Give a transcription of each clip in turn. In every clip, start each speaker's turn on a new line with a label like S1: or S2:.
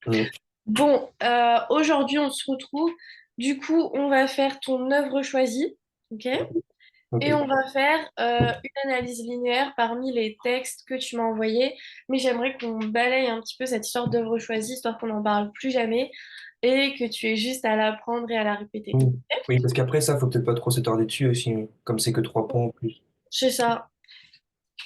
S1: Mm.
S2: Bon, aujourd'hui, on se retrouve. Du coup, on va faire ton œuvre choisie, ok?
S1: Ok.
S2: Et on va faire une analyse linéaire parmi les textes que tu m'as envoyés. Mais j'aimerais qu'on balaye un petit peu cette histoire d'œuvre choisie, histoire qu'on n'en parle plus jamais et que tu aies juste à l'apprendre et à la répéter.
S1: Mm. Oui, parce qu'après ça, faut peut-être pas trop s'attarder dessus aussi, comme c'est que 3 points en plus.
S2: C'est ça.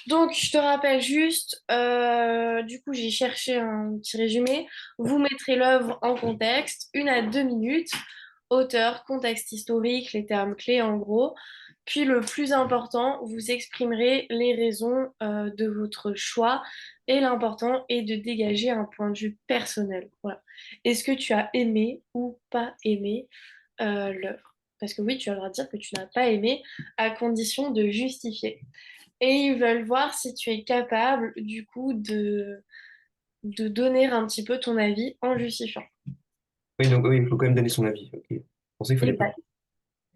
S2: Donc, je te rappelle juste, du coup, j'ai cherché un petit résumé. Vous mettrez l'œuvre en contexte, 1 à 2 minutes, auteur, contexte historique, les termes clés en gros. Puis le plus important, vous exprimerez les raisons de votre choix et l'important est de dégager un point de vue personnel. Voilà. Est-ce que tu as aimé ou pas aimé l'œuvre? Parce que oui, tu as le droit de dire que tu n'as pas aimé à condition de justifier. Et ils veulent voir si tu es capable, du coup, de donner un petit peu ton avis en justifiant.
S1: Oui, donc oui, il faut quand même donner son avis. Ok. Je pensais qu'il fallait pas.
S2: Exact.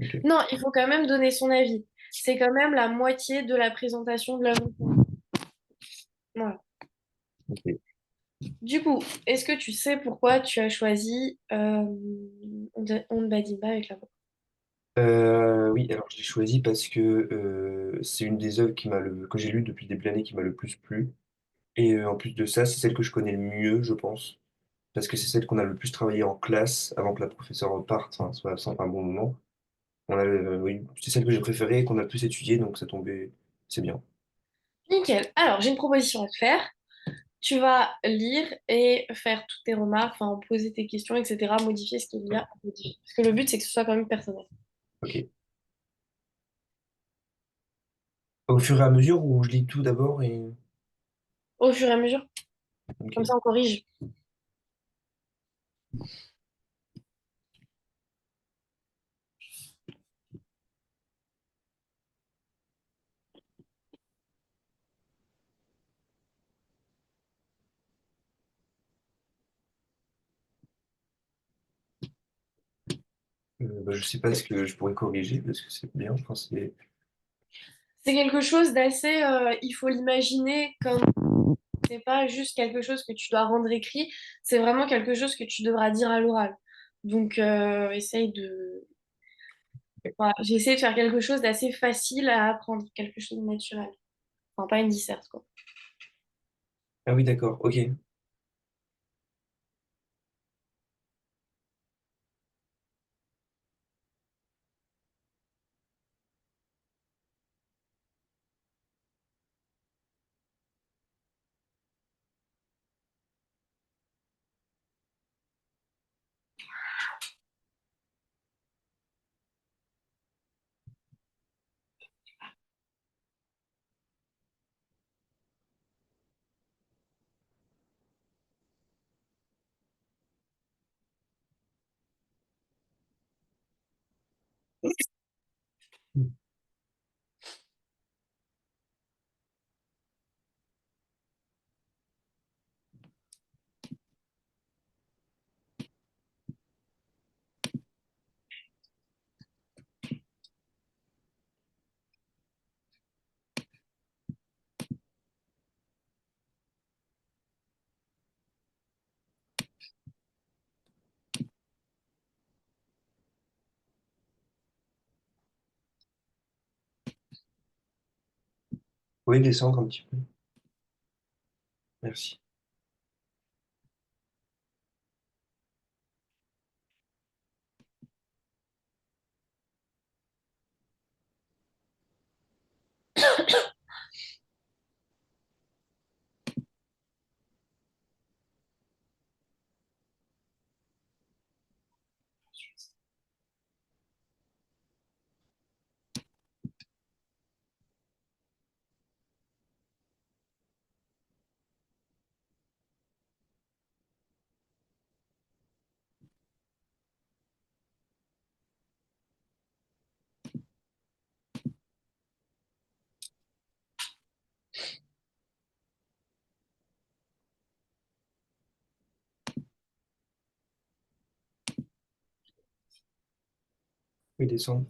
S1: Ok.
S2: Non, il faut quand même donner son avis. C'est quand même la moitié de la présentation de l'œuvre. Voilà.
S1: Ok.
S2: Du coup, est-ce que tu sais pourquoi tu as choisi On ne badine pas avec la voix?
S1: Oui, alors je l'ai choisi parce que c'est une des œuvres que j'ai lues depuis des années qui m'a le plus plu. Et en plus de ça, c'est celle que je connais le mieux, je pense, parce que c'est celle qu'on a le plus travaillé en classe avant que la professeure parte, enfin, soit absente un bon moment. Oui, c'est celle que j'ai préférée et qu'on a le plus étudiée, donc ça tombait, c'est bien.
S2: Nickel. Alors, j'ai une proposition à te faire. Tu vas lire et faire toutes tes remarques, enfin, poser tes questions, etc., modifier ce qu'il y a à modifier. Parce que le but, c'est que ce soit quand même personnel.
S1: Ok. Au fur et à mesure où je lis tout d'abord et...
S2: Au fur et à mesure. Comme
S1: Ok.
S2: ça, on corrige.
S1: Bah, je sais pas ce que je pourrais corriger parce que c'est bien. Enfin,
S2: C'est quelque chose d'assez, il faut l'imaginer comme c'est pas juste quelque chose que tu dois rendre écrit, c'est vraiment quelque chose que tu devras dire à l'oral. Donc, essaye de. Voilà, j'ai essayé de faire quelque chose d'assez facile à apprendre, quelque chose de naturel. Enfin, pas une disserte, quoi.
S1: Ah oui, d'accord. Ok. Oui, descendre un petit peu. Merci. Oui, descendre.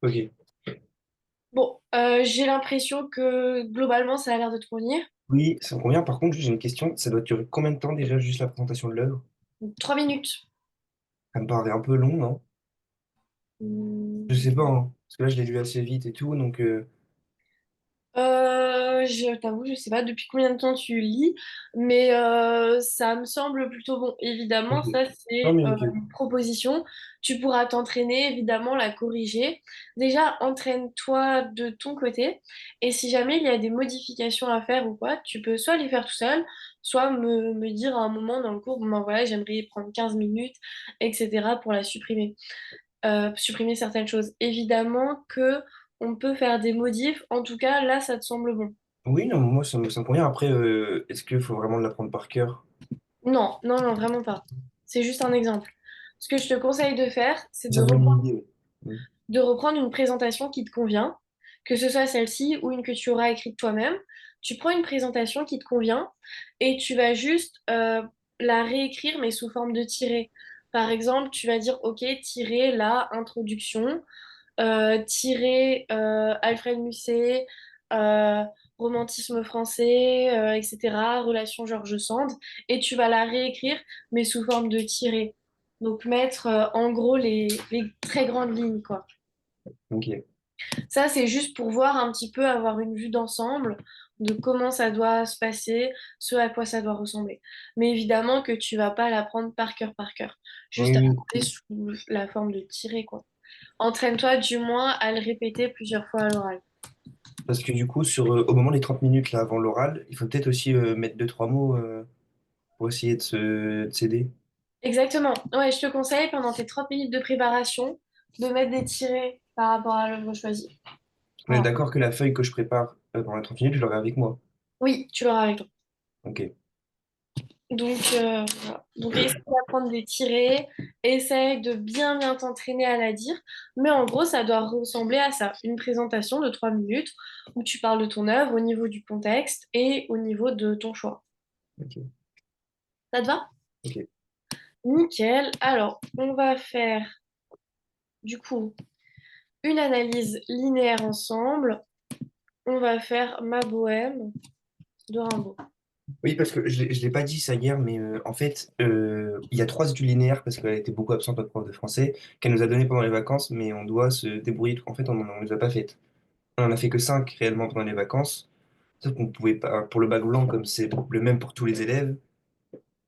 S1: Ok.
S2: Bon, j'ai l'impression que globalement, ça a l'air de te convenir.
S1: Oui, ça me convient. Par contre, j'ai une question. Ça doit durer combien de temps déjà, juste la présentation de l'œuvre?
S2: Donc, 3 minutes.
S1: Ça me paraît un peu long, non? Je
S2: Hmm.
S1: sais pas, hein. Parce que là, je l'ai lu assez vite et tout, donc
S2: Je t'avoue, je sais pas depuis combien de temps tu lis, mais ça me semble plutôt bon. Évidemment,
S1: ok.
S2: ça
S1: Non,
S2: c'est
S1: mais ok.
S2: une proposition. Tu pourras t'entraîner, évidemment, la corriger. Déjà, entraîne-toi de ton côté. Et si jamais il y a des modifications à faire ou quoi, tu peux soit les faire tout seul, soit me dire à un moment dans le cours, bon ben voilà, j'aimerais prendre 15 minutes, etc. pour la supprimer. Supprimer certaines choses. Évidemment que on peut faire des modifs. En tout cas, là, ça te semble bon.
S1: Oui, non, moi, ça me convient. Après, est-ce qu'il faut vraiment l'apprendre par cœur?
S2: Non, non, non, vraiment pas. C'est juste un exemple. Ce que je te conseille de faire, c'est
S1: Ça me donne une idée. Oui.
S2: de reprendre une présentation qui te convient, que ce soit celle-ci ou une que tu auras écrite toi-même. Tu prends une présentation qui te convient et tu vas juste la réécrire, mais sous forme de tiret. Par exemple, tu vas dire, OK, tirer la introduction, tirer Alfred Musset, euh, romantisme français, etc., relation George Sand, et tu vas la réécrire, mais sous forme de tiret. Donc mettre en gros les très grandes lignes, quoi.
S1: Ok.
S2: Ça, c'est juste pour voir un petit peu, avoir une vue d'ensemble de comment ça doit se passer, ce à quoi ça doit ressembler. Mais évidemment que tu vas pas l'apprendre par cœur. Juste
S1: Oui,
S2: à
S1: oui.
S2: apprendre sous la forme de tirer, quoi. Entraîne-toi du moins à le répéter plusieurs fois à l'oral.
S1: Parce que du coup, au moment des 30 minutes là, avant l'oral, il faut peut-être aussi mettre deux, trois mots pour essayer de s'aider.
S2: Exactement. Ouais, je te conseille pendant tes 30 minutes de préparation de mettre des tirets par rapport à l'œuvre choisie.
S1: On est
S2: Voilà.
S1: d'accord que la feuille que je prépare pendant les 30 minutes, je l'aurai avec moi.
S2: Oui, tu l'auras avec toi.
S1: Ok.
S2: Donc, voilà. Donc, essaye d'apprendre des tirets, essaye de bien bien t'entraîner à la dire. Mais en gros, ça doit ressembler à ça. Une présentation de 3 minutes où tu parles de ton œuvre au niveau du contexte et au niveau de ton choix.
S1: Ok.
S2: Ça te va?
S1: Ok.
S2: Nickel. Alors, on va faire du coup une analyse linéaire ensemble. On va faire Ma Bohème de Rimbaud.
S1: Oui, parce que je l'ai pas dit ça hier, mais en fait, il y a trois études linéaires parce qu'elle était beaucoup absente, notre prof de français, qu'elle nous a donné pendant les vacances, mais on doit se débrouiller. En fait, on les a pas faites. On en a fait que cinq réellement pendant les vacances. Sauf qu'on pouvait pas, pour le bac blanc, comme c'est le même pour tous les élèves,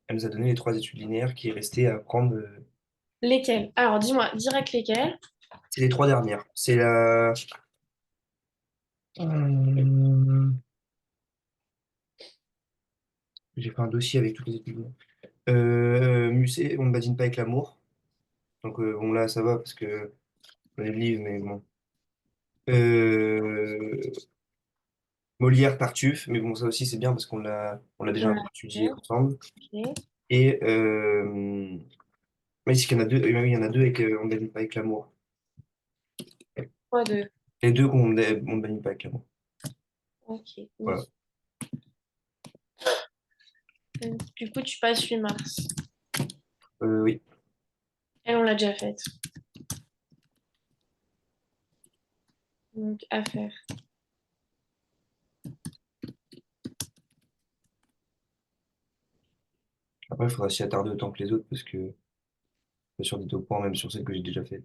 S1: elle nous a donné les trois études linéaires qui restaient à prendre.
S2: Lesquels? Alors, dis-moi direct lesquels.
S1: C'est les trois dernières. C'est la. Hum, J'ai fait un dossier avec toutes les études. Musée, on ne badine pas avec l'amour. Donc bon là ça va parce que on est le livre, mais bon. Euh, Molière, Tartuffe, mais bon ça aussi c'est bien parce qu'on l'a déjà un
S2: Voilà.
S1: peu étudié ensemble.
S2: Ok.
S1: Et mais il y en a deux, oui, il y en a deux avec on ne badine pas avec l'amour.
S2: Quoi de?
S1: Les deux on ne badine pas avec l'amour.
S2: Ok.
S1: Voilà.
S2: Du coup, tu passes 8 mars.
S1: Oui.
S2: Elle, on l'a déjà faite. Donc, à faire.
S1: Après il faudra s'y attarder autant que les autres parce que bien sûr d'être au point même sur celles que j'ai déjà faites.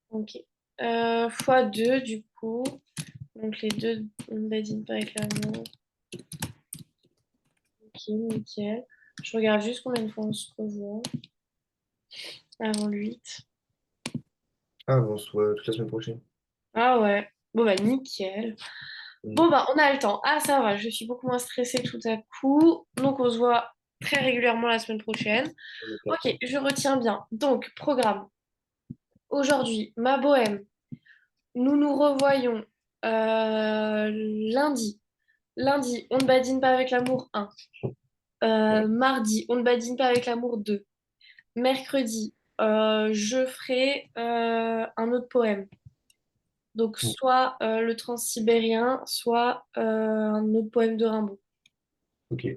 S2: Ok. Fois 2 du coup. Donc, les deux, on ne badine pas avec l'amour. Ok, nickel. Je regarde juste combien de fois on se revoit avant le 8.
S1: Ah bon, soit toute la semaine prochaine.
S2: Ah ouais. Bon, bah, nickel.
S1: Oui.
S2: Bon, bah, on a le temps. Ah, ça va, je suis beaucoup moins stressée tout à coup. Donc, on se voit très régulièrement la semaine prochaine.
S1: Ok.
S2: Ok, je retiens bien. Donc, programme. Aujourd'hui, ma bohème. Nous nous revoyons lundi. Lundi, on ne badine pas avec l'amour 1. Mardi, on ne badine pas avec l'amour 2. Mercredi, je ferai un autre poème. Donc, soit le Transsibérien, soit un autre poème de Rimbaud.
S1: Ok.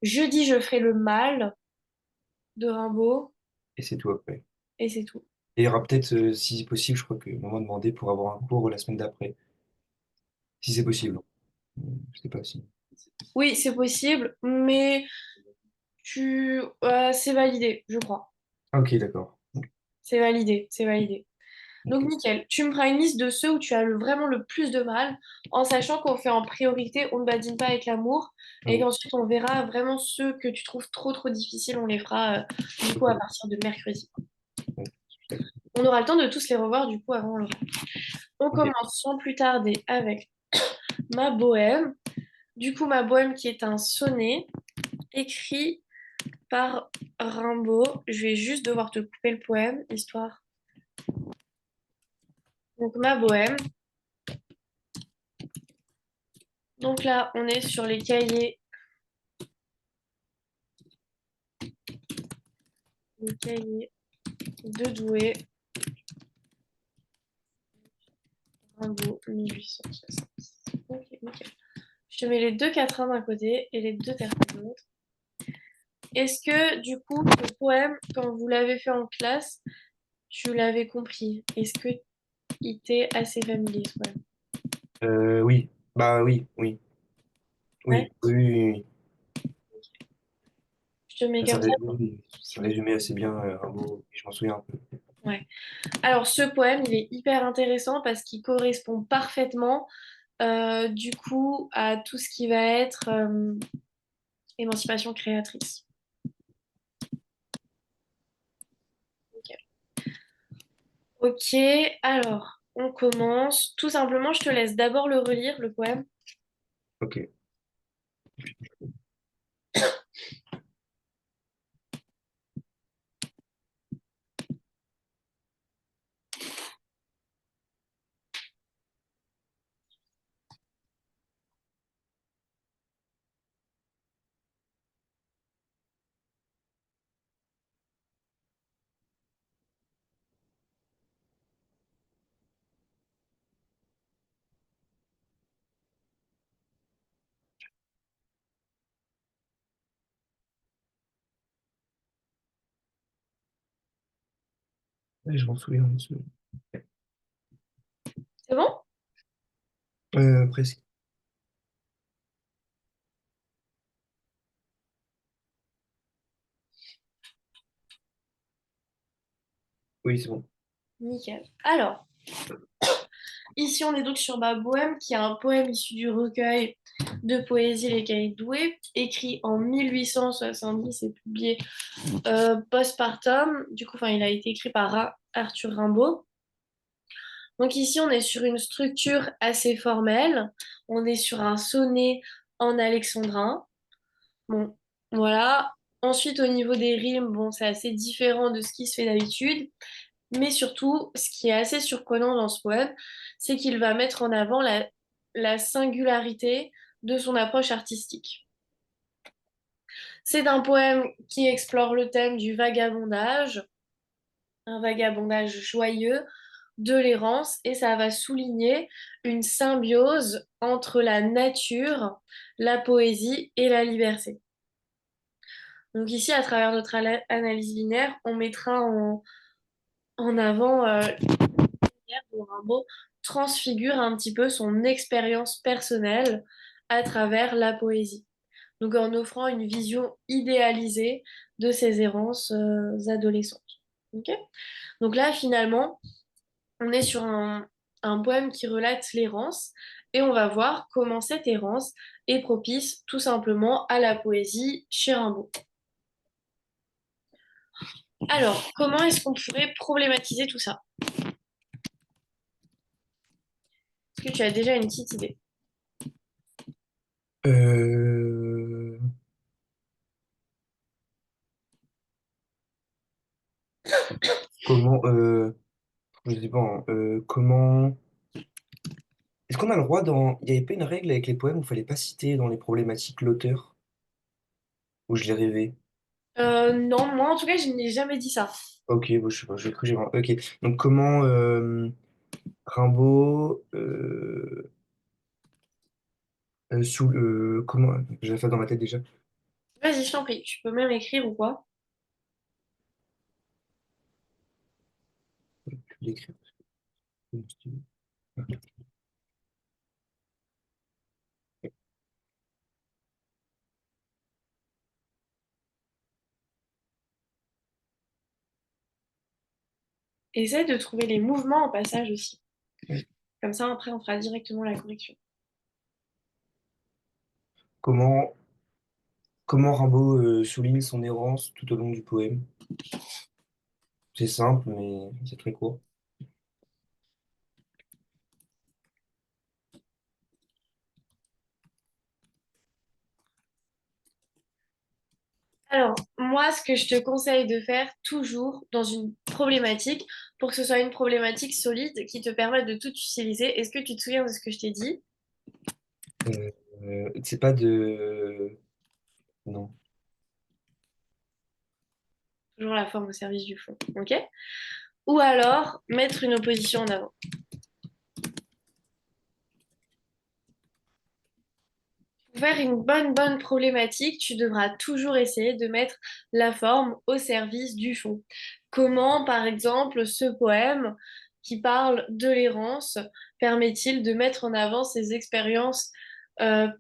S2: Jeudi, je ferai le mal de Rimbaud
S1: Et c'est tout après.
S2: et c'est tout.
S1: Et il y aura peut-être, si possible, je crois que maman demandé pour avoir un cours la semaine d'après, si c'est possible. Je sais pas si.
S2: Oui, c'est possible, mais c'est validé, je crois.
S1: Ah, ok, d'accord.
S2: C'est validé, c'est validé. Donc,
S1: Ok.
S2: nickel. Tu me feras une liste de ceux où tu as vraiment le plus de mal, en sachant qu'on fait en priorité, on ne badine pas avec l'amour, et
S1: Oui,
S2: qu'ensuite on verra vraiment ceux que tu trouves trop trop difficiles, on les fera du coup à
S1: ok.
S2: partir de mercredi.
S1: Ouais.
S2: On aura le temps de tous les revoir du coup avant le. On
S1: Ok.
S2: commence sans plus tarder avec ma bohème. Du coup, ma bohème qui est un sonnet écrit par Rimbaud. Je vais juste devoir te couper le poème, histoire. Donc, ma bohème. Donc là, on est sur les cahiers de Douai, Rimbaud, 1866. Ok, nickel. Je te mets les deux quatrains d'un côté et les deux tertres de l'autre. Est-ce que, du coup, ce poème, quand vous l'avez fait en classe, tu l'avais compris? Est-ce que il t'est assez familier, ce poème?
S1: Oui. Bah oui, oui.
S2: Ouais.
S1: Oui, oui, oui, oui.
S2: Je te mets
S1: Oui. Ça,
S2: comme ça pour
S1: oui, ça
S2: souvenir.
S1: résumait assez bien Rimbaud, je m'en souviens un peu.
S2: Ouais. Alors, ce poème, il est hyper intéressant parce qu'il correspond parfaitement, du coup, à tout ce qui va être émancipation créatrice. Ok, alors, on commence. Tout simplement, je te laisse d'abord le relire, le poème.
S1: Ok. Ouais, je m'en souviens.
S2: C'est bon?
S1: Presque. Oui, c'est bon.
S2: Nickel. Alors, ici, on est donc sur ma bohème, qui est un poème issu du recueil de poésie Les Cahiers de Douai, écrit en 1870 et publié postpartum. Du coup, enfin, il a été écrit par Arthur Rimbaud. Donc ici, on est sur une structure assez formelle. On est sur un sonnet en alexandrin. Bon, voilà. Ensuite, au niveau des rimes, bon, c'est assez différent de ce qui se fait d'habitude. Mais surtout, ce qui est assez surprenant dans ce poème, c'est qu'il va mettre en avant la singularité de son approche artistique. C'est un poème qui explore le thème du vagabondage, un vagabondage joyeux, de l'errance, et ça va souligner une symbiose entre la nature, la poésie et la liberté. Donc ici, à travers notre analyse linéaire, on mettra en avant où Rimbaud transfigure un petit peu son expérience personnelle à travers la poésie. Donc en offrant une vision idéalisée de ses errances adolescentes. Ok. Donc là, finalement, on est sur un poème qui relate l'errance et on va voir comment cette errance est propice tout simplement à la poésie chez Rimbaud. Alors, comment est-ce qu'on pourrait problématiser tout ça? Est-ce que tu as déjà une petite idée?
S1: Euh, comment, je sais pas, hein, comment, est-ce qu'on a le droit il n'y avait pas une règle avec les poèmes où il fallait pas citer dans les problématiques l'auteur, où je l'ai rêvé.
S2: Non, moi en tout cas, je n'ai jamais dit ça.
S1: Ok, bon, je sais pas, j'ai cru, ok. Donc comment, Rimbaud, comment, j'ai fait dans ma tête déjà.
S2: Vas-y, je t'en prie, tu peux même écrire ou quoi?
S1: l'écrire.
S2: Essaie de trouver les mouvements en passage aussi.
S1: Oui.
S2: Comme ça, après, on fera directement la correction.
S1: Comment, comment Rimbaud souligne son errance tout au long du poème? C'est simple, mais c'est très court.
S2: Alors, moi, ce que je te conseille de faire toujours dans une problématique, pour que ce soit une problématique solide qui te permette de tout utiliser, est-ce que tu te souviens de ce que je t'ai dit?
S1: C'est pas de... Non.
S2: Toujours la forme au service du fond, ok? Ou alors, mettre une opposition en avant. Pour faire une bonne problématique, tu devras toujours essayer de mettre la forme au service du fond. Comment, par exemple, ce poème qui parle de l'errance permet-il de mettre en avant ses expériences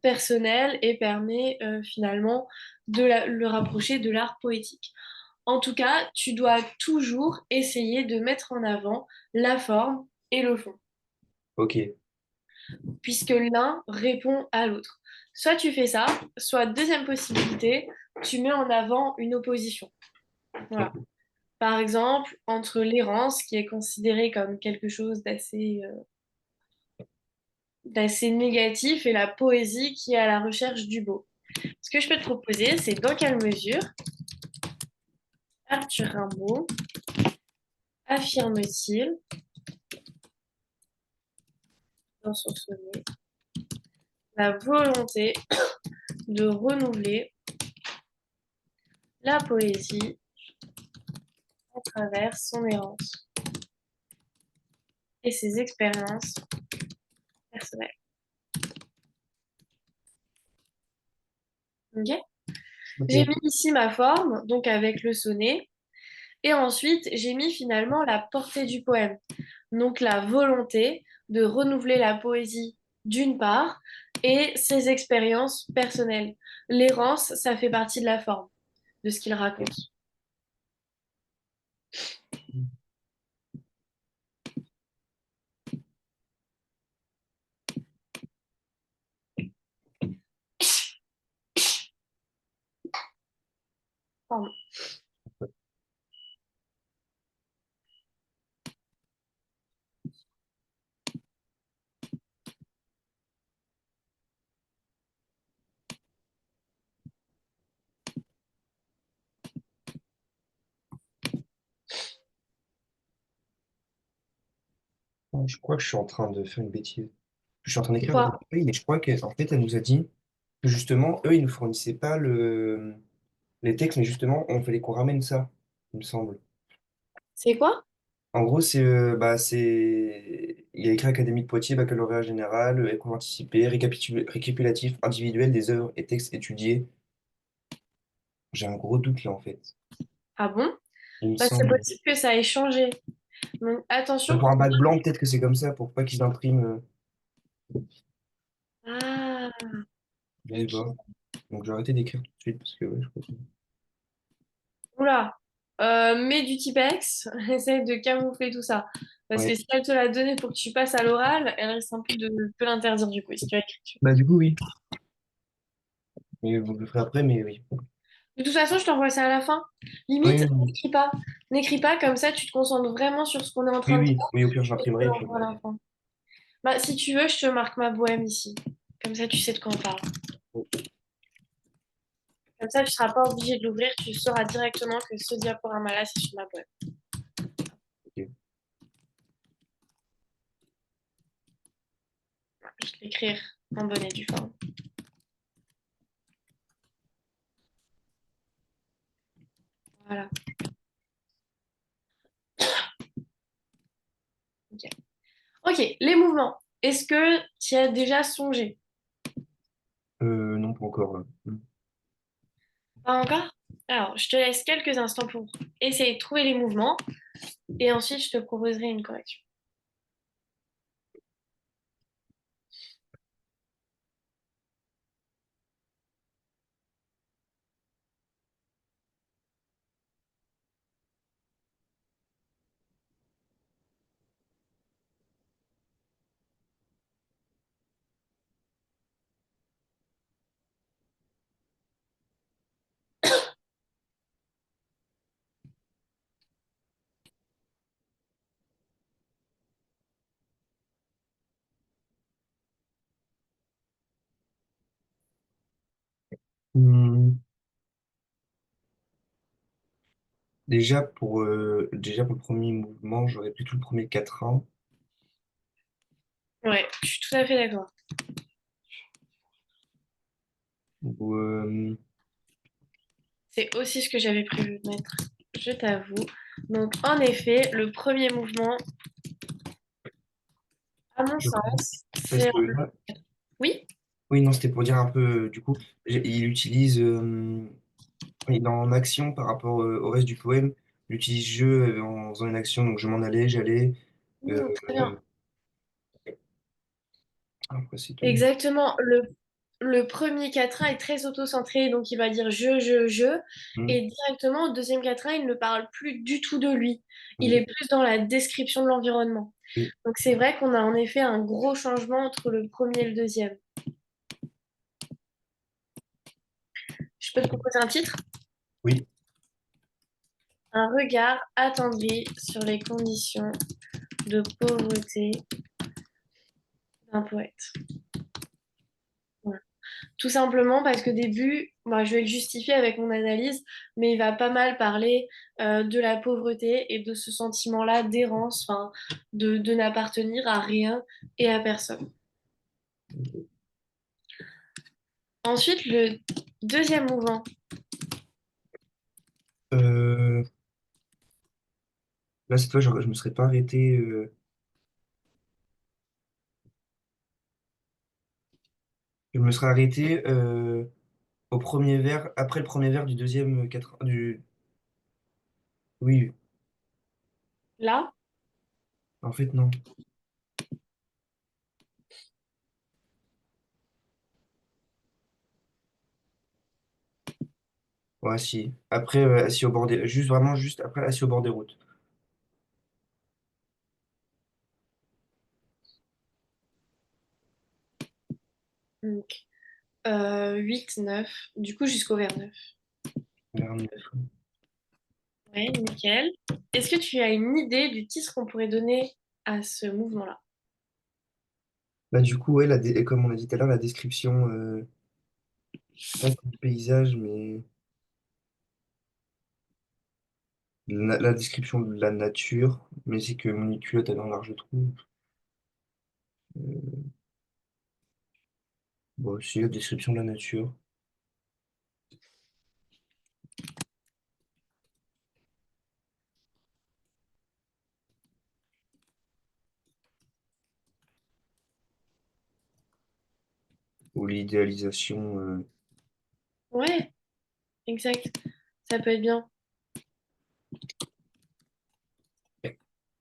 S2: personnelles et permet finalement de le rapprocher de l'art poétique? En tout cas, tu dois toujours essayer de mettre en avant la forme et le fond
S1: Ok.
S2: puisque l'un répond à l'autre. Soit tu fais ça, soit deuxième possibilité, tu mets en avant une opposition. Voilà.
S1: Ok.
S2: Par exemple, entre l'errance, qui est considérée comme quelque chose d'assez négatif, et la poésie, qui est à la recherche du beau. Ce que je peux te proposer, c'est dans quelle mesure Arthur Rimbaud affirme-t-il dans son sonnet la volonté de renouveler la poésie à travers son errance et ses expériences personnelles. Ok. J'ai
S1: Ok.
S2: mis ici ma forme, donc avec le sonnet, et ensuite j'ai mis finalement la portée du poème, donc la volonté de renouveler la poésie d'une part et ses expériences personnelles. L'errance, ça fait partie de la forme, de ce qu'il raconte. Pardon.
S1: Je crois que je suis en train de faire une bêtise. Je suis en train d'écrire dans une
S2: Quoi?
S1: feuille, mais je crois qu'en fait, elle nous a dit que justement, eux, ils ne fournissaient pas les textes, mais justement, on fallait qu'on ramène ça, il me semble.
S2: C'est quoi?
S1: En gros, il y a écrit Académie de Poitiers, baccalauréat général, école anticipée, récapitulatif individuel des œuvres et textes étudiés. J'ai un gros doute là, en fait.
S2: Ah bon?
S1: Il me
S2: Bah, c'est
S1: semble.
S2: possible que ça ait changé. Donc attention
S1: Pour
S2: quand
S1: un
S2: on...
S1: bac blanc, peut-être que c'est comme ça, pour pas qu'ils impriment.
S2: Ah,
S1: Je sais pas. Donc, j'ai arrêté d'écrire tout de suite parce que, ouais, je crois que...
S2: oula. Mets du Tipex, essaye de camoufler tout ça. Parce que
S1: Ouais.
S2: si elle te l'a donné pour que tu passes à l'oral, elle risque un peu de te l'interdire du coup, si tu as écrit.
S1: Bah, du coup, oui. Mais vous le ferez après, mais oui.
S2: De toute façon, je t'envoie ça à la fin.
S1: Oui,
S2: Limite,
S1: oui,
S2: n'écris pas. N'écris pas, comme ça, tu te concentres vraiment sur ce qu'on est en
S1: oui,
S2: train de
S1: oui.
S2: faire
S1: Oui, au pire,
S2: et je te
S1: j'imprimerai, puis
S2: l'envoie
S1: voilà.
S2: à la fin. Bah, si tu veux, je te marque ma bohème ici. Comme ça, tu sais de quoi on parle. Comme ça, tu ne seras pas obligé de l'ouvrir. Tu sauras directement que ce diaporama-là, c'est sur ma bohème.
S1: Ok.
S2: Je vais l'écrire en bonne et due forme. Voilà. Ok. Ok, les mouvements. Est-ce que tu y as déjà songé?
S1: Non, pas encore, là.
S2: Pas encore? Alors, je te laisse quelques instants pour essayer de trouver les mouvements. Et ensuite, je te proposerai une correction.
S1: Hmm, déjà pour le premier mouvement, j'aurais plutôt le premier quatrain.
S2: Ouais, je suis tout à fait d'accord.
S1: Où,
S2: C'est aussi ce que j'avais prévu de mettre, je t'avoue. Donc, en effet, le premier mouvement, à mon
S1: je pense.
S2: sens,
S1: Parce
S2: c'est...
S1: que là,
S2: Oui?
S1: oui, non, c'était pour dire un peu, du coup, il utilise, il est en action par rapport au reste du poème. Il utilise je en faisant une action, donc je m'en allais, j'allais. Euh,
S2: Très bien.
S1: après, c'est tout.
S2: Exactement. Le premier quatrain est très auto-centré, donc il va dire je.
S1: Hmm,
S2: Et directement, au deuxième quatrain, il ne parle plus du tout de lui. Il
S1: oui,
S2: est plus dans la description de l'environnement.
S1: oui,
S2: Donc c'est vrai qu'on a en effet un gros changement entre le premier et le deuxième. Je peux te proposer un titre?
S1: oui.
S2: Un regard attendri sur les conditions de pauvreté d'un poète. Voilà. Tout simplement parce que début, moi, je vais le justifier avec mon analyse, mais il va pas mal parler de la pauvreté et de ce sentiment-là d'errance, enfin, de n'appartenir à rien et à personne. Ensuite, le deuxième mouvement.
S1: Euh, là, cette fois, je me serais pas arrêté. Je me serais arrêté au premier vers, après le premier vers du deuxième quatre, du. Oui,
S2: Là,
S1: en fait, non. Ouais, si. Après, assis au bord des, juste vraiment juste après, assis au bord des routes.
S2: donc 8, 9, du coup jusqu'au vers 9.
S1: Vers 9.
S2: Ouais, nickel. Est-ce que tu as une idée du titre qu'on pourrait donner à ce mouvement-là?
S1: Bah, du coup, ouais, comme on a dit tout à l'heure, la description, pas du paysage, mais la description de la nature. Mais c'est que mon culotte avait un large trou. Euh, bon, c'est la description de la nature. Ou l'idéalisation
S2: Ouais, exact. Ça peut être bien.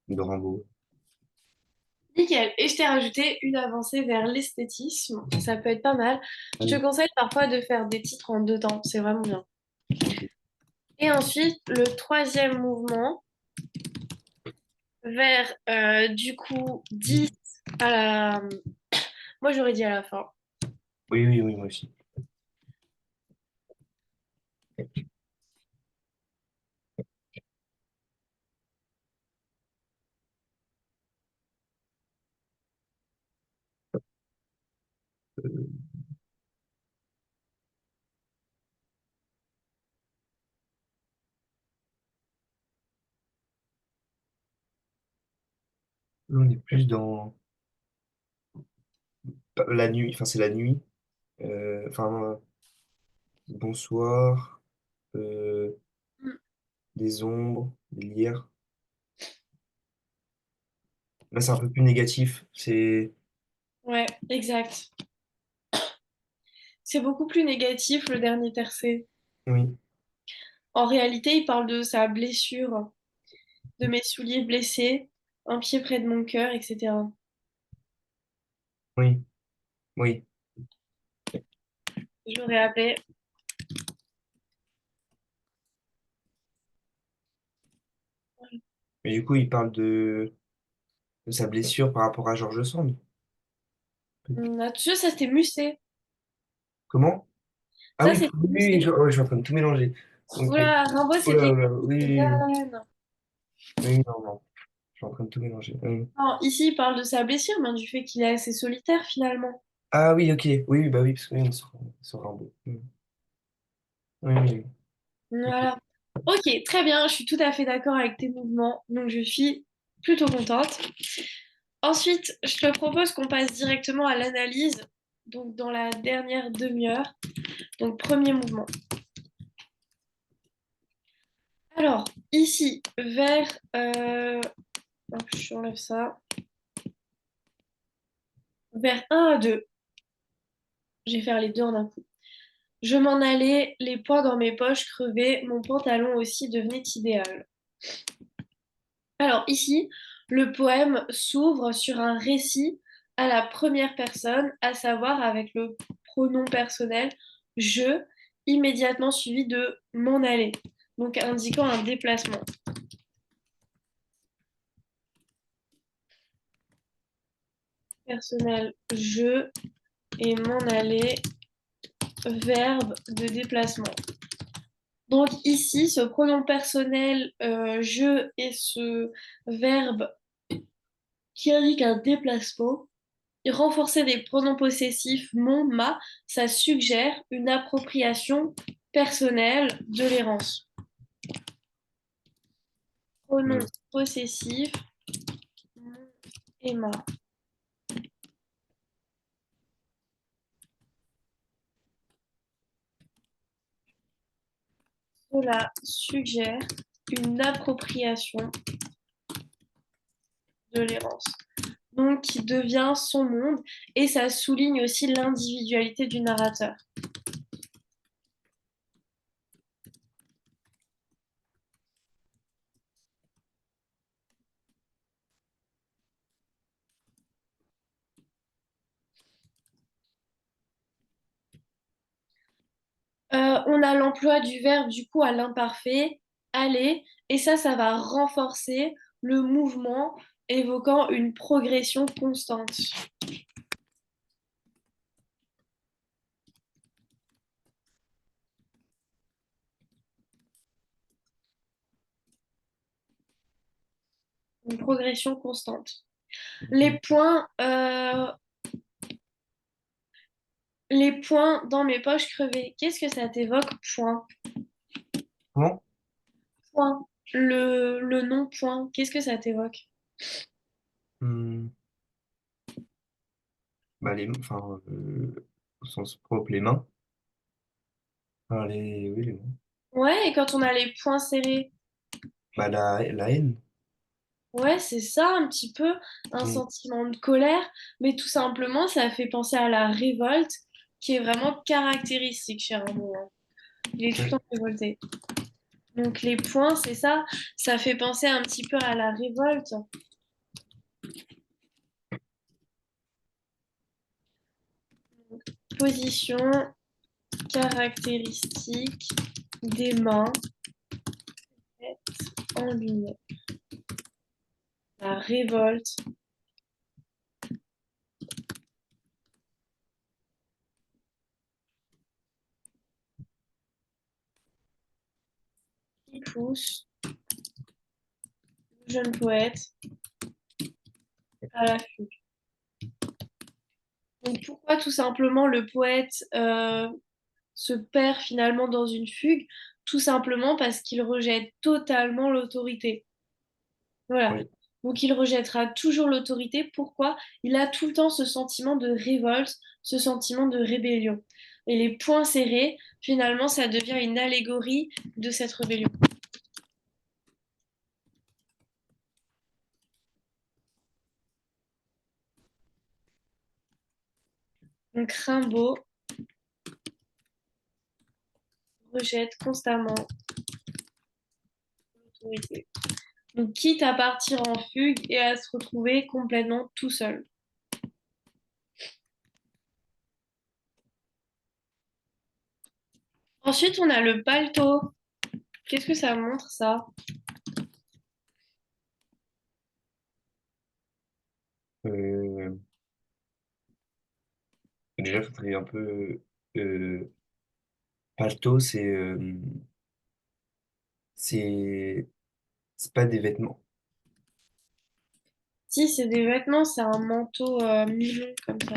S1: de Rimbaud.
S2: Nickel. Et je t'ai rajouté une avancée vers l'esthétisme. Ça peut être pas mal.
S1: Ah
S2: Je te
S1: oui.
S2: conseille parfois de faire des titres en deux temps. C'est vraiment bien.
S1: Ok.
S2: Et ensuite, le troisième mouvement, vers du coup 10 à la... Moi, j'aurais dit à la fin.
S1: Oui, oui, oui, moi aussi. Euh, là, on est plus dans la nuit, enfin, c'est la nuit. Enfin, bonsoir, euh,
S2: Mm.
S1: des ombres, des lierres. Là, c'est un peu plus négatif. C'est.
S2: Ouais, exact. C'est beaucoup plus négatif, le dernier tercet.
S1: Oui,
S2: En réalité, il parle de sa blessure. de mes souliers blessés, un pied près de mon cœur, etc.
S1: Oui, oui.
S2: Je l'aurais appelé.
S1: Mais du coup, il parle de sa blessure par rapport à George Sand.
S2: Tu sais, ça c'était Musset.
S1: Comment? Ah
S2: Ça
S1: oui,
S2: c'était
S1: oui,
S2: Musset.
S1: ouais, je suis en train de tout mélanger. Ok.
S2: Oula, Rimbaud
S1: Oula,
S2: c'était
S1: oula, oui, oui, oui,
S2: Hélène.
S1: oui, non, non. Je suis en train de tout mélanger.
S2: Non, ici il parle de sa blessure, mais du fait qu'il est assez solitaire finalement.
S1: Ah oui, ok. Oui, oui, bah oui, parce que oui, on se Rimbaud. Oui, oui, oui. Ok.
S2: Voilà. Ok, très bien, je suis tout à fait d'accord avec tes mouvements, donc je suis plutôt contente. Ensuite, je te propose qu'on passe directement à l'analyse, donc dans la dernière demi-heure. Donc premier mouvement. Alors, ici, vers... hop, j'enlève ça. Vers 1 à 2, je vais faire les deux en un coup. Je m'en allais, les poings dans mes poches crevaient, mon pantalon aussi devenait idéal. Alors ici, le poème s'ouvre sur un récit à la première personne, à savoir avec le pronom personnel je, immédiatement suivi de m'en aller, donc indiquant un déplacement. Personnel je et m'en aller, verbe de déplacement. Donc ici, ce pronom personnel je et ce verbe qui indique un déplacement, renforcer des pronoms possessifs mon, ma, ça suggère une appropriation personnelle de l'errance. Pronoms
S1: Hmm.
S2: possessifs mon et ma. Cela suggère une appropriation de l'errance. Donc, qui devient son monde et ça souligne aussi l'individualité du narrateur. On a l'emploi du verbe du coup à l'imparfait, aller, et ça va renforcer le mouvement évoquant une progression constante. Une progression constante. Les points, euh, les points dans mes poches crevées. Qu'est-ce que ça t'évoque, point?
S1: Comment?
S2: Point. Le nom point, qu'est-ce que ça t'évoque?
S1: Hmm. Bah, au sens propre, les mains. Enfin, oui, les mains.
S2: Ouais, et quand on a les poings serrés,
S1: Bah, la haine.
S2: ouais, c'est ça un petit peu, un
S1: Hmm.
S2: sentiment de colère, mais tout simplement, ça fait penser à la révolte, qui est vraiment caractéristique chez Rimbaud, hein. Il est tout le
S1: Ouais.
S2: temps révolté. Donc les points, c'est ça fait penser un petit peu à la révolte. Position caractéristique des mains en lumière. La révolte qui pousse le jeune poète à la fugue. Donc pourquoi tout simplement le poète se perd finalement dans une fugue? Tout simplement parce qu'il rejette totalement l'autorité. Voilà.
S1: Oui.
S2: Donc il rejettera toujours l'autorité. Pourquoi? Il a tout le temps ce sentiment de révolte, ce sentiment de rébellion. Et les poings serrés, finalement, ça devient une allégorie de cette rébellion. Donc Rimbaud rejette constamment l'autorité. Donc, quitte à partir en fugue et à se retrouver complètement tout seul. Ensuite, on a le paletot. Qu'est-ce que ça montre, ça?
S1: Euh, déjà, il faudrait un peu... Euh, paletot, c'est c'est pas des vêtements.
S2: Si, c'est des vêtements, c'est un manteau mi-long comme ça.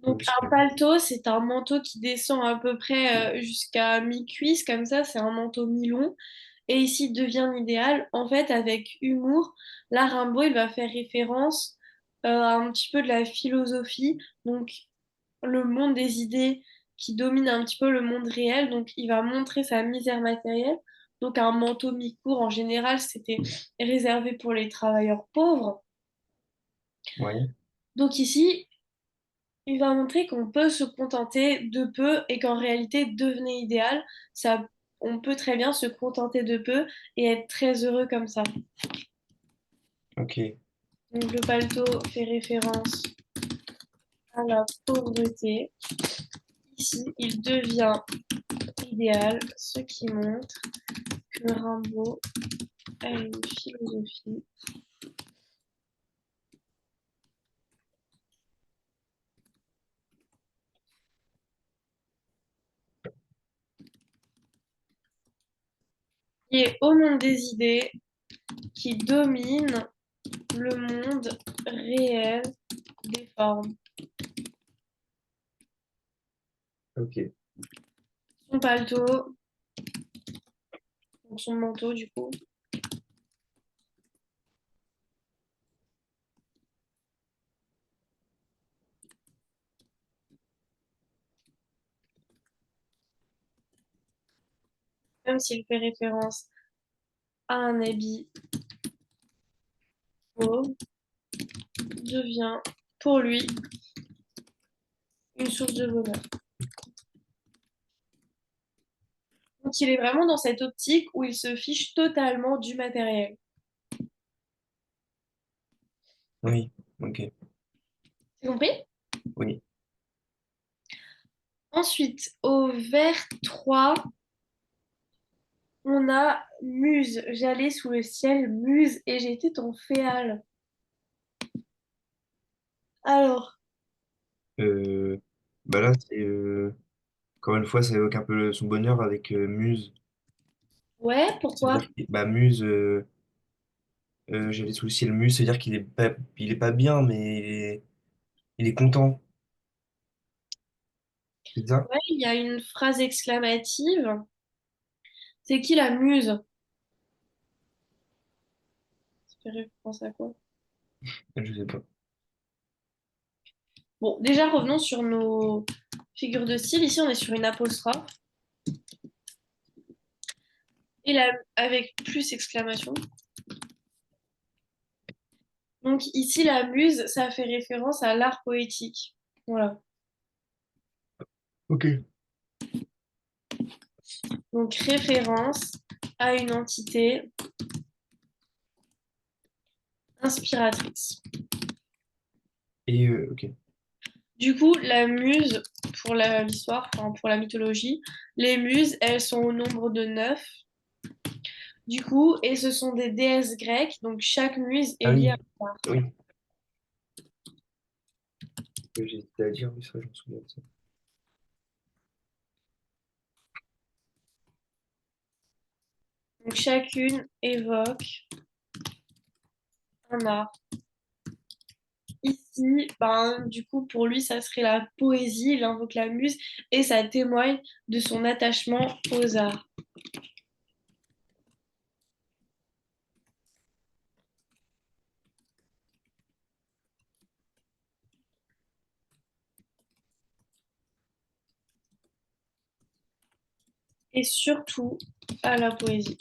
S2: Donc,
S1: Paletot,
S2: un
S1: c'est-
S2: paletot, c'est un manteau qui descend à peu près jusqu'à mi-cuisse, comme ça, c'est un manteau mi-long. Et ici, devient idéal. En fait, avec humour, là, Rimbaud, il va faire référence à un petit peu de la philosophie, donc le monde des idées qui domine un petit peu le monde réel. Donc, il va montrer sa misère matérielle. Donc, un manteau mi-court, en général, c'était réservé pour les travailleurs pauvres.
S1: Ouais,
S2: Donc, ici, il va montrer qu'on peut se contenter de peu et qu'en réalité, devenir idéal, ça, on peut très bien se contenter de peu et être très heureux comme ça.
S1: ok.
S2: Donc, le paletot fait référence à la pauvreté. Ici, il devient idéal, ce qui montre que Rimbaud a une philosophie qui est au monde des idées, qui domine le monde réel des formes.
S1: Ok.
S2: Son paletot, donc son manteau du coup, même s'il fait référence à un habit pauvre, devient pour lui une source de bonheur. Donc il est vraiment dans cette optique où il se fiche totalement du matériel.
S1: Oui, ok.
S2: C'est compris?
S1: Oui.
S2: Ensuite, au vers 3, on a Muse. J'allais sous le ciel, Muse, et j'étais ton féal. Alors,
S1: Euh, bah là, encore une fois, ça évoque un peu son bonheur avec Muse.
S2: ouais, pourquoi?
S1: C'est-à-dire que bah, Muse, j'avais sous le ciel Muse, c'est-à-dire il est pas bien, mais il est content. C'est ça?
S2: Ouais, il y a une phrase exclamative. C'est qui la muse? Ça fait référence à quoi?
S1: Je sais pas.
S2: Bon, déjà, revenons sur nos figures de style. Ici, on est sur une apostrophe. Et là, avec plus exclamation. Donc ici, la muse, ça fait référence à l'art poétique. Voilà.
S1: Ok.
S2: Donc référence à une entité inspiratrice.
S1: Et ok.
S2: Du coup, la muse, pour l'histoire, enfin, pour la mythologie, les muses, elles sont au nombre de 9. Du coup, et ce sont des déesses grecques, donc chaque muse
S1: Ah
S2: est liée
S1: oui,
S2: à un art.
S1: oui. J'ai hésité à dire, mais ça, je me souviens de ça.
S2: Donc chacune évoque un art. Ici, ben, du coup, pour lui, ça serait la poésie, il invoque la muse et ça témoigne de son attachement aux arts. Et surtout à la poésie.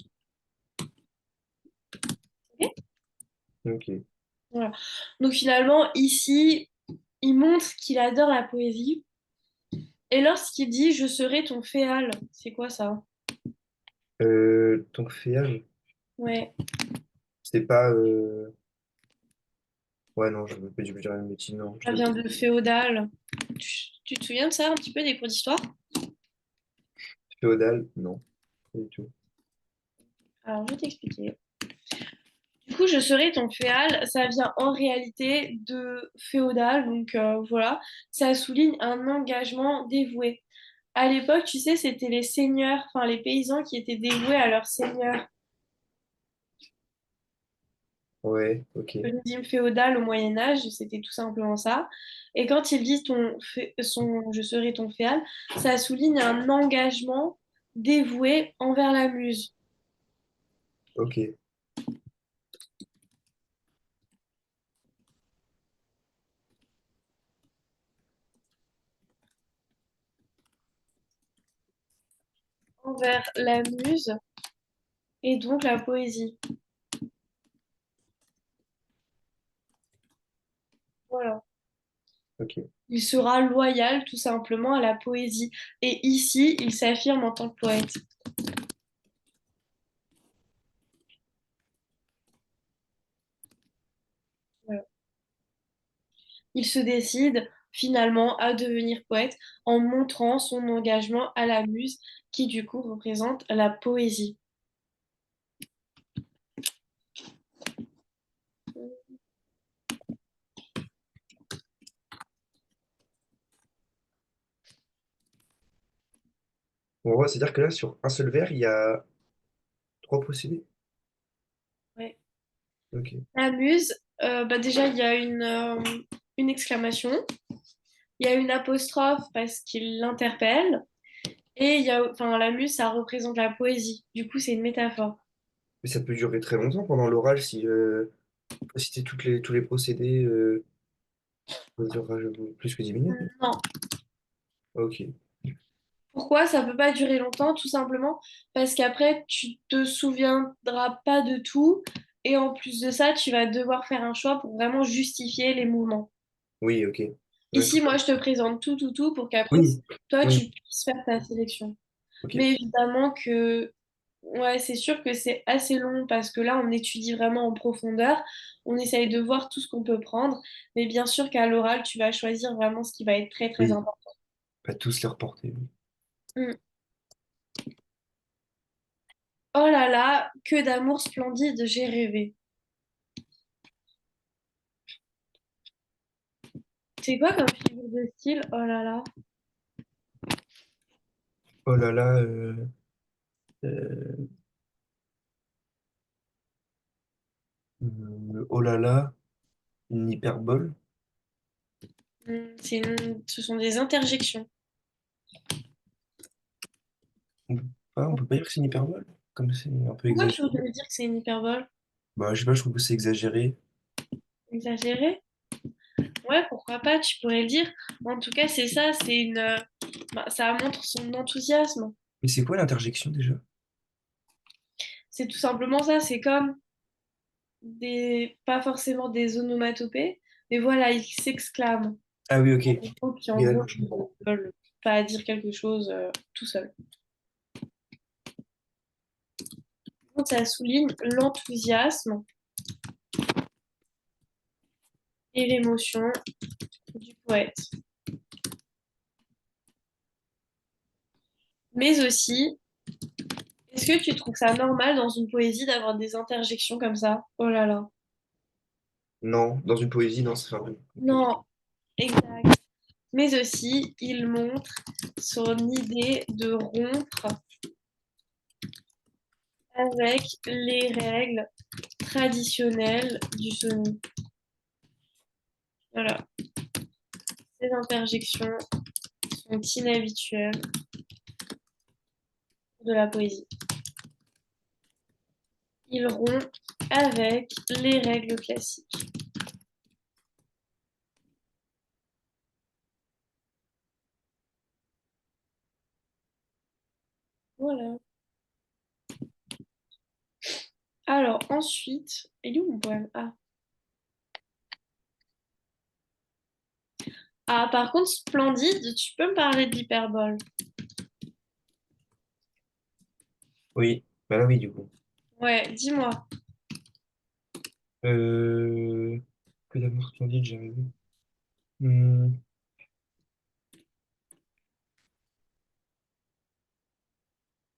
S2: Ok.
S1: Ok.
S2: Voilà. Donc finalement, ici, il montre qu'il adore la poésie. Et lorsqu'il dit je serai ton féal, c'est quoi ça?
S1: Donc, Féage.
S2: Ouais,
S1: C'était pas. Ouais, non, je veux pas dire une bêtise, non.
S2: ça vient de féodal. Tu te souviens de ça un petit peu des cours d'histoire?
S1: Féodal, non, pas du tout.
S2: Alors, je vais t'expliquer. Du coup, je serai ton féal. Ça vient en réalité de féodal, donc voilà. Ça souligne un engagement dévoué. À l'époque, tu sais, c'était les seigneurs, enfin les paysans qui étaient dévoués à leur seigneur.
S1: Ouais, ok.
S2: Le régime féodal au Moyen Âge, c'était tout simplement ça. Et quand ils disent je serai ton féal, ça souligne un engagement dévoué envers la muse.
S1: Ok,
S2: Envers la muse et donc la poésie. Voilà.
S1: ok.
S2: Il sera loyal tout simplement à la poésie. Et ici, il s'affirme en tant que poète. Voilà. Il se décide finalement à devenir poète en montrant son engagement à la muse qui du coup représente la poésie.
S1: Bon, ouais, c'est-à-dire que là, sur un seul vers, il y a trois procédés.
S2: Ouais.
S1: Ok.
S2: La muse, bah déjà il y a une exclamation, il y a une apostrophe parce qu'il l'interpelle, et il y a, enfin la muse ça représente la poésie. Du coup c'est une métaphore.
S1: Mais ça peut durer très longtemps pendant l'oral si faut citer tous les procédés. Ça durera plus que 10 minutes. Non.
S2: Non.
S1: Ok.
S2: Pourquoi ça peut pas durer longtemps? Tout simplement parce qu'après, tu te souviendras pas de tout. Et en plus de ça, tu vas devoir faire un choix pour vraiment justifier les mouvements.
S1: Oui, ok. Ouais,
S2: Ici, moi, je te présente tout pour qu'après,
S1: oui,
S2: toi,
S1: oui,
S2: tu puisses faire ta sélection.
S1: ok.
S2: Mais évidemment que, ouais, c'est sûr que c'est assez long parce que là, on étudie vraiment en profondeur. On essaye de voir tout ce qu'on peut prendre. Mais bien sûr qu'à l'oral, tu vas choisir vraiment ce qui va être très
S1: Oui,
S2: important.
S1: pas tous les reporter. Oui.
S2: Mm. Oh là là, que d'amour splendide j'ai rêvé. C'est quoi comme figure de style? Oh là là.
S1: Oh là là, euh, oh là là, une hyperbole.
S2: Ce sont des interjections.
S1: On peut on peut pas dire que c'est une hyperbole, comme c'est un peu
S2: Pourquoi
S1: exagéré.
S2: tu voudrais dire que c'est une hyperbole?
S1: Bah, je sais pas, je trouve que c'est exagéré.
S2: Exagéré? Ouais, pourquoi pas, tu pourrais le dire. En tout cas, c'est ça, bah, ça montre son enthousiasme.
S1: Mais c'est quoi l'interjection déjà?
S2: C'est tout simplement ça, c'est comme pas forcément des onomatopées, mais voilà, il s'exclame.
S1: Ah oui, ok.
S2: Des mots qui, en
S1: Oui,
S2: gros,
S1: d'accord, je
S2: ne
S1: comprends.
S2: veulent pas dire quelque chose tout seul. Donc, ça souligne l'enthousiasme et l'émotion du poète. Mais aussi, est-ce que tu trouves ça normal dans une poésie d'avoir des interjections comme ça? Oh là là.
S1: Non, dans une poésie, non, c'est un peu compliqué.
S2: Non, exact. Mais aussi, il montre son idée de rompre avec les règles traditionnelles du sonnet. Voilà, ces interjections sont inhabituelles de la poésie. Il rompt avec les règles classiques. Voilà. Alors ensuite, il est où mon poème? Ah, par contre, splendide, tu peux me parler de l'hyperbole.
S1: Oui, bah là, oui, du coup.
S2: Ouais, dis-moi.
S1: Euh, que d'amour splendide, j'ai rêvé. Hmm,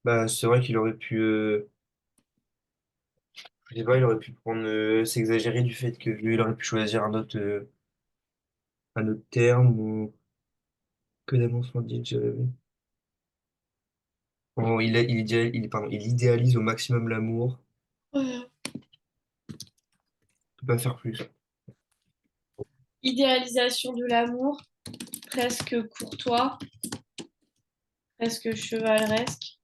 S1: Bah, c'est vrai qu'il aurait pu, je sais pas, il aurait pu prendre, s'exagérer du fait que lui, il aurait pu choisir un autre terme ou que d'amour splendide, j'ai rêvé. Bon, pardon, il idéalise au maximum l'amour.
S2: Ouais.
S1: Il peut pas faire plus.
S2: Idéalisation de l'amour, presque courtois, presque chevaleresque.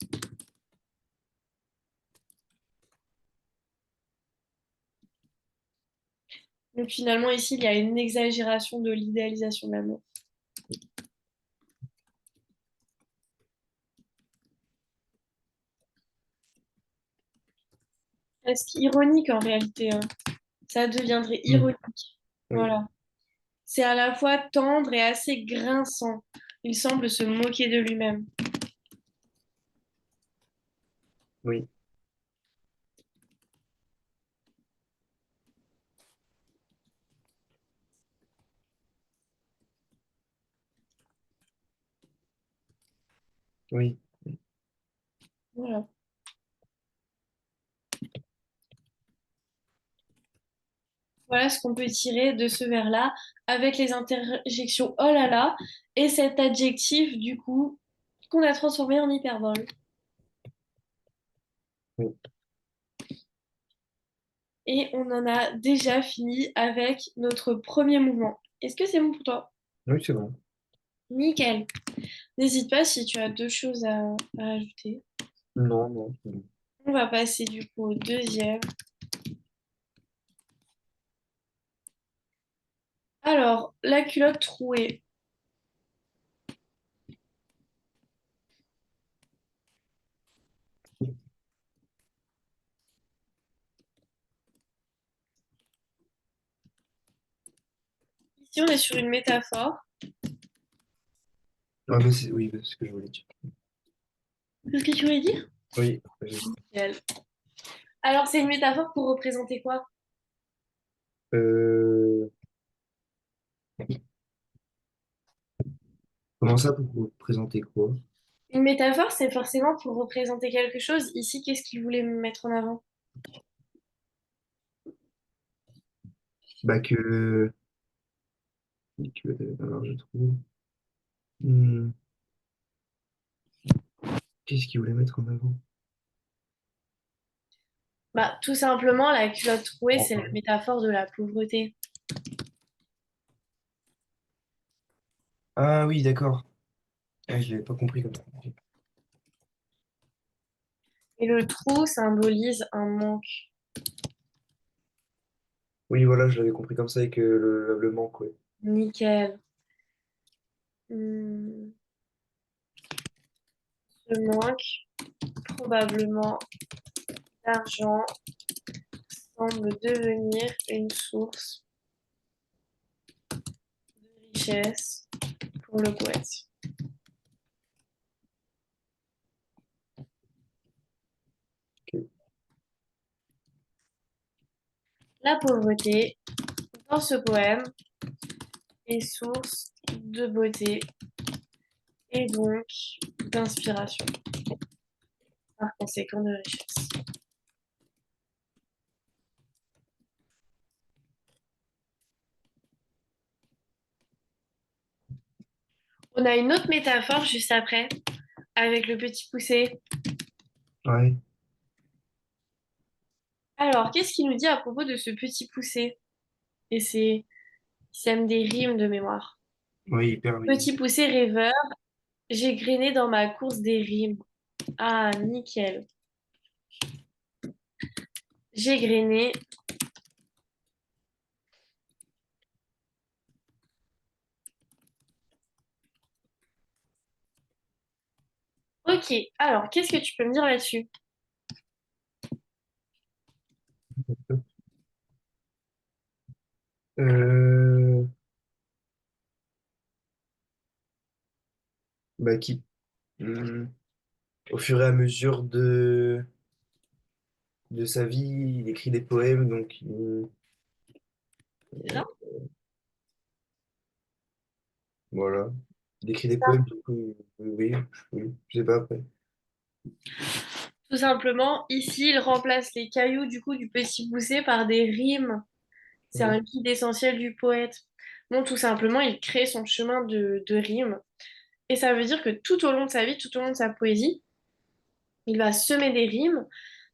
S2: Donc finalement, ici, il y a une exagération de l'idéalisation de l'amour. Presque ironique en réalité, hein. Ça deviendrait
S1: Hmm,
S2: ironique.
S1: oui,
S2: Voilà. C'est à la fois tendre et assez grinçant. Il semble se moquer de lui-même.
S1: oui, oui.
S2: Voilà. Voilà ce qu'on peut tirer de ce vers-là avec les interjections oh là là et cet adjectif du coup qu'on a transformé en hyperbole.
S1: Oui,
S2: Et on en a déjà fini avec notre premier mouvement. Est-ce que c'est bon pour toi?
S1: oui, c'est bon.
S2: Nickel. N'hésite pas si tu as deux choses à ajouter.
S1: Non, non, c'est bon.
S2: On va passer du coup au deuxième. Alors, la culotte trouée. Ici, on est sur une métaphore.
S1: Ah, bah, oui, bah, c'est ce que je voulais dire.
S2: Qu'est-ce que tu voulais dire?
S1: Oui,
S2: Nickel. Alors, c'est une métaphore pour représenter quoi?
S1: euh, comment ça pour vous présenter quoi?
S2: Une métaphore, c'est forcément pour représenter quelque chose. Ici, qu'est-ce qu'il voulait mettre en avant?
S1: Bah alors je trouve. Hmm, qu'est-ce qu'il voulait mettre en avant?
S2: Bah, tout simplement, la culotte trouée,
S1: Oh,
S2: c'est la
S1: pardon.
S2: métaphore de la pauvreté.
S1: Ah oui, d'accord. Ah, je l'avais pas compris comme ça.
S2: Et le trou symbolise un manque.
S1: Oui, voilà, je l'avais compris comme ça avec le manque, ouais.
S2: Nickel. Hmm, ce manque, probablement d'argent, semble devenir une source de richesse pour le poète.
S1: Ok.
S2: La pauvreté, dans ce poème, est source de beauté et donc d'inspiration, par conséquent de richesse. On a une autre métaphore juste après, avec le petit poussé.
S1: Ouais,
S2: Alors, qu'est-ce qu'il nous dit à propos de ce petit poussé? Et c'est, il sème des rimes de mémoire.
S1: oui, hyper, oui.
S2: Petit poussé rêveur, j'ai grainé dans ma course des rimes. Ah, nickel. J'ai grainé. Ok, alors, qu'est-ce que tu peux me dire là-dessus?
S1: Euh, bah, au fur et à mesure de, de sa vie, il écrit des poèmes, donc
S2: C'est ça?
S1: voilà. Il écrit des poèmes, du coup, oui, je sais pas après.
S2: Tout simplement, ici, il remplace les cailloux du coup du Petit Poucet par des rimes. C'est
S1: Oui,
S2: un guide essentiel du poète. Donc, tout simplement, il crée son chemin de rimes. Et ça veut dire que tout au long de sa vie, tout au long de sa poésie, il va semer des rimes,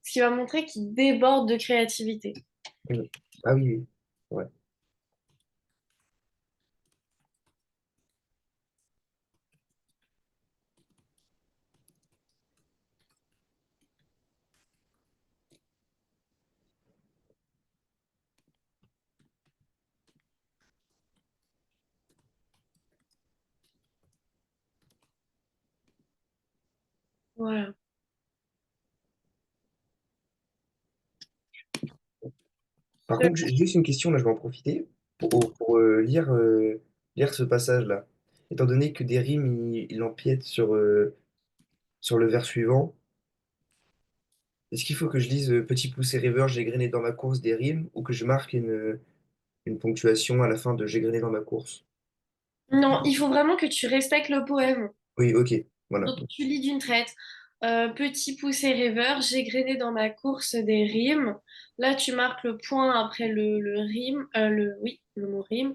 S2: ce qui va montrer qu'il déborde de créativité.
S1: oui. Ah oui, oui. Ouais,
S2: Voilà.
S1: par
S2: Euh,
S1: contre, j'ai juste une question, là, je vais en profiter pour lire ce passage-là. Étant donné que des rimes, il empiète sur le vers suivant, est-ce qu'il faut que je lise Petit poussé rêveur, j'ai grainé dans ma course des rimes, ou que je marque une ponctuation à la fin de j'ai grainé dans ma course?
S2: non, il faut vraiment que tu respectes le poème.
S1: Oui, ok, voilà.
S2: Donc, tu lis d'une traite. Petit poussé rêveur, j'ai grainé dans ma course des rimes. Là, tu marques le point après le rime, oui, le mot rime.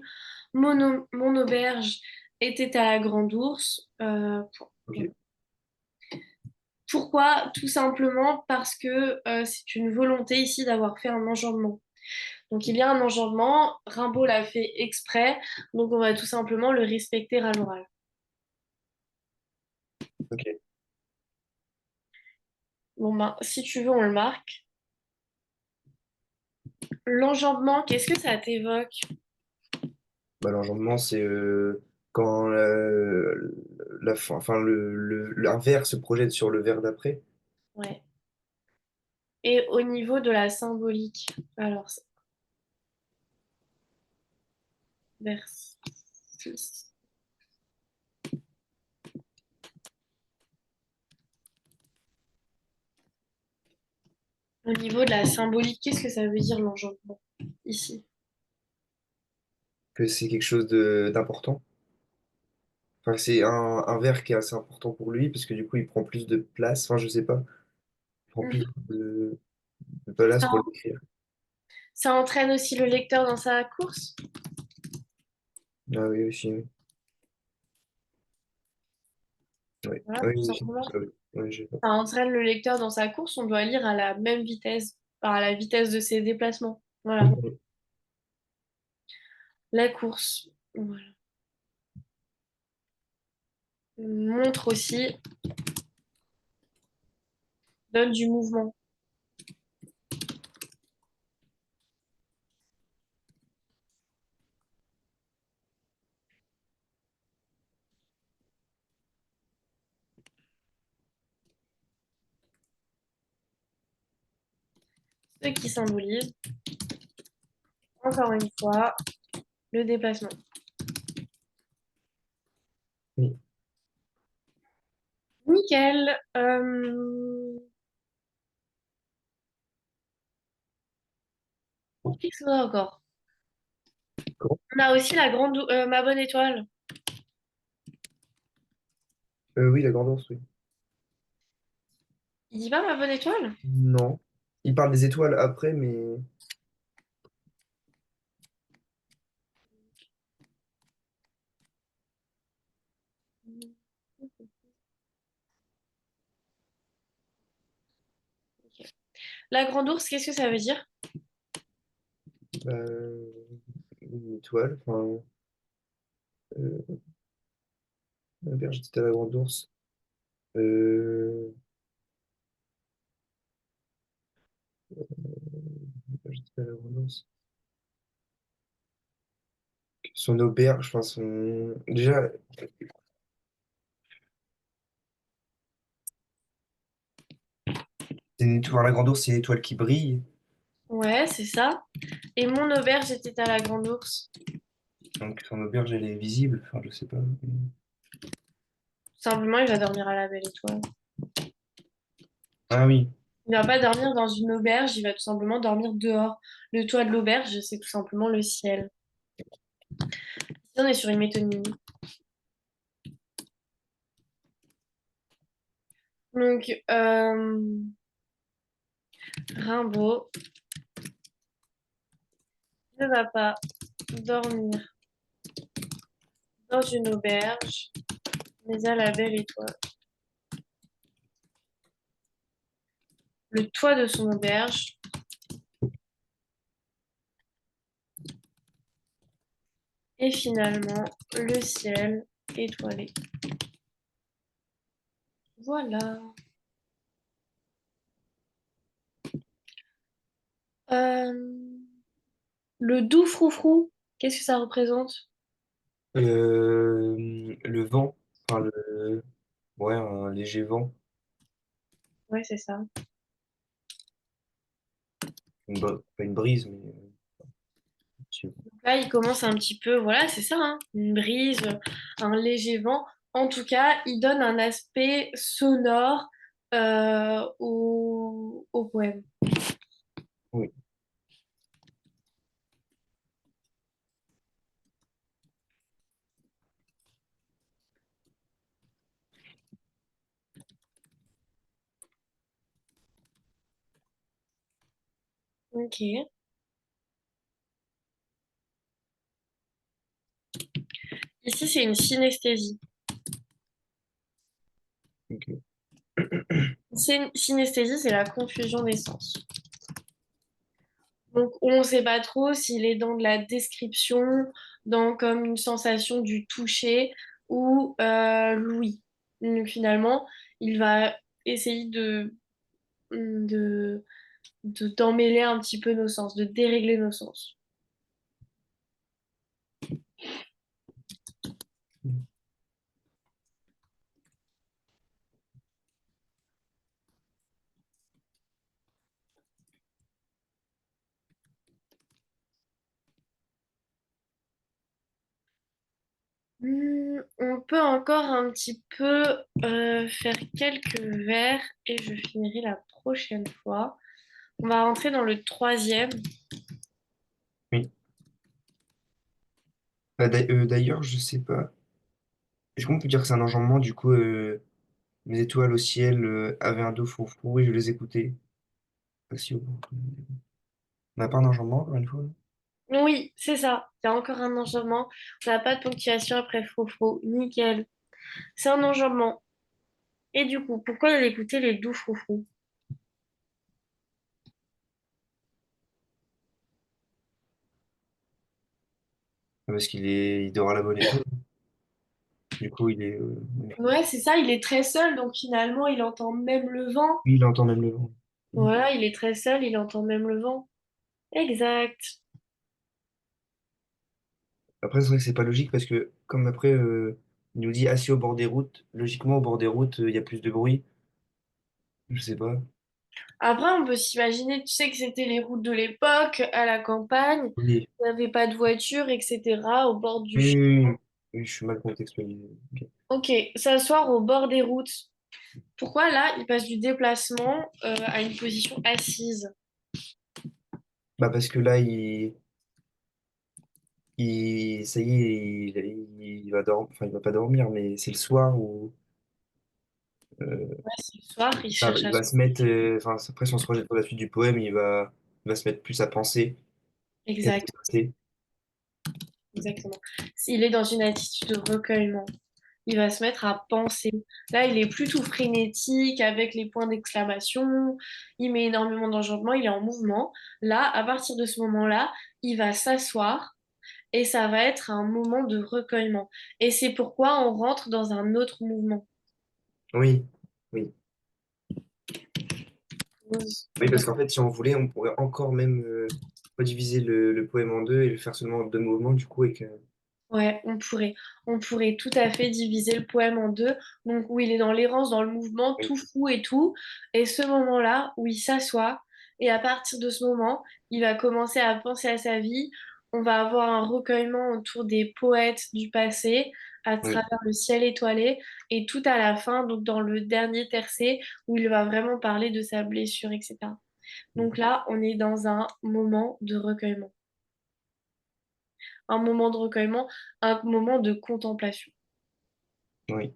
S2: Mon auberge était à la grande ours. Point. Voilà.
S1: Ok,
S2: Pourquoi? Tout simplement parce que c'est une volonté ici d'avoir fait un enjambement. Donc, il y a un enjambement. Rimbaud l'a fait exprès. Donc, on va tout simplement le respecter à l'oral.
S1: ok.
S2: Bon, ben, si tu veux, on le marque. L'enjambement, qu'est-ce que ça t'évoque?
S1: Bah, l'enjambement, c'est quand enfin, un vers se projette sur le vers d'après.
S2: Ouais. Et au niveau de la symbolique, alors, vers 6. Au niveau de la symbolique, qu'est-ce que ça veut dire l'enjambement ici?
S1: Que c'est quelque chose d'important. Enfin, c'est un vers qui est assez important pour lui, parce que du coup, il prend plus de place. Enfin, je sais pas. Il prend plus
S2: Mhm.
S1: de place
S2: Ça,
S1: pour l'écrire.
S2: ça entraîne aussi le lecteur dans sa course.
S1: Ah oui, aussi, oui. Oui,
S2: Voilà,
S1: ah oui,
S2: tout
S1: oui,
S2: simplement.
S1: ça, oui. Oui, j'ai pas.
S2: Ça entraîne le lecteur dans sa course. On doit lire à la même vitesse, à la vitesse de ses déplacements. Voilà.
S1: Mhm.
S2: La course, voilà. Montre aussi, donne du mouvement. Ce qui symbolise, encore une fois, le déplacement.
S1: Oui.
S2: Nickel. Qu'est-ce qu'on a encore?
S1: Comment?
S2: On a aussi ma bonne étoile.
S1: Oui, la grande ours, oui.
S2: Il dit pas ma bonne étoile?
S1: Non. Il parle des étoiles après, mais
S2: Ok. La grande ours, qu'est-ce que ça veut dire?
S1: une étoile. Enfin, euh, un verre, j'étais à la grande ours. Euh, j'étais à la grande ours. Son auberge, enfin, déjà, c'est une étoile, la grande ours, c'est une étoile qui brille.
S2: Ouais, c'est ça. Et mon auberge était à la grande ours.
S1: Donc, son auberge, elle est visible. Enfin, je sais pas.
S2: Tout simplement, il va dormir à la belle étoile.
S1: Ah oui.
S2: Il va pas dormir dans une auberge, il va tout simplement dormir dehors. Le toit de l'auberge, c'est tout simplement le ciel. Si on est sur une métonymie. Donc, Rimbaud ne va pas dormir dans une auberge, mais à la belle étoile. Le toit de son auberge est finalement le ciel étoilé. Voilà. Euh, le doux froufrou, qu'est-ce que ça représente?
S1: Le vent, enfin ouais, un léger vent,
S2: Ouais, c'est ça.
S1: pas une brise, mais
S2: Là, il commence un petit peu, voilà, c'est ça, hein, une brise, un léger vent. En tout cas, il donne un aspect sonore au poème.
S1: oui,
S2: Ok. Ici, c'est une synesthésie.
S1: ok.
S2: Synesthésie, c'est la confusion des sens. Donc, on ne sait pas trop s'il est dans de la description, dans comme une sensation du toucher ou l'ouïe. Donc, finalement, il va essayer de, d'emmêler un petit peu nos sens, de dérégler nos sens. On peut encore un petit peu faire quelques vers et je finirai la prochaine fois. On va rentrer dans le 3e.
S1: Oui. Bah, d'ailleurs, je sais pas. Est-ce qu'on peut dire que c'est un enjambement, du coup, mes étoiles au ciel avaient un dos fourfou et je les écoutais. Assis au- On n'a pas un enjambement, encore une fois?
S2: Oui, c'est ça. Il y a encore un enjambement. On n'a pas de ponctuation après froufrou. Nickel. C'est un enjambement. Et du coup, pourquoi il écouter les doux froufrous?
S1: Parce il dort à la bonne étoile. Du coup, il est. Oui,
S2: Ouais, c'est ça. Il est très seul, donc finalement, il entend même le vent.
S1: il entend même le vent.
S2: Voilà, il est très seul, il entend même le vent. Exact.
S1: Après, c'est vrai que c'est pas logique parce que, comme après, il nous dit assis au bord des routes, logiquement, au bord des routes, il y a plus de bruit. Je sais pas.
S2: Après, on peut s'imaginer, tu sais que c'était les routes de l'époque, à la campagne,
S1: Oui,
S2: il n'y avait pas de voiture, etc., au bord du
S1: oui,
S2: champ.
S1: oui, oui. Oui, je suis mal contextualisé. Ok.
S2: Ok, s'asseoir au bord des routes. Pourquoi là, il passe du déplacement à une position assise?
S1: Bah, parce que là, ça y est, il va dormir. Enfin, il va pas dormir, mais c'est le soir où
S2: Ouais, c'est le soir, il
S1: ah,
S2: cherche
S1: il
S2: à
S1: va
S2: se...
S1: se mettre. Enfin, après, si on se projette pour la suite du poème, il va se mettre plus à penser qu'à se
S2: Exact,
S1: déplacer.
S2: exactement. Il est dans une attitude de recueillement. Il va se mettre à penser. Là, il est plutôt frénétique avec les points d'exclamation. Il met énormément d'enjambement, il est en mouvement. Là, à partir de ce moment-là, il va s'asseoir et ça va être un moment de recueillement. Et c'est pourquoi on rentre dans un autre mouvement.
S1: Oui, oui. Oui, parce qu'en fait, si on voulait, on pourrait encore même rediviser le poème en deux et le faire seulement en deux mouvements, du coup, et que.
S2: Ouais, on pourrait tout à fait diviser le poème en deux. Donc où il est dans l'errance, dans le mouvement,
S1: Oui,
S2: tout fou et tout. Et ce moment-là où il s'assoit. Et à partir de ce moment, il va commencer à penser à sa vie. On va avoir un recueillement autour des poètes du passé, à
S1: Oui.
S2: travers le ciel étoilé et tout à la fin, donc dans le dernier tercet où il va vraiment parler de sa blessure, etc. Donc là, on est dans un moment de recueillement, un moment de recueillement, un moment de contemplation.
S1: Oui.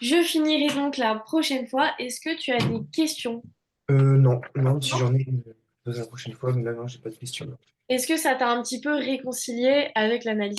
S2: Je finirai donc la prochaine fois. Est-ce que tu as des questions?
S1: Non, non, si
S2: Non.
S1: j'en ai une la prochaine fois, mais là, non, j'ai pas de questions.
S2: Est-ce que ça t'a un petit peu réconcilié avec l'analyse?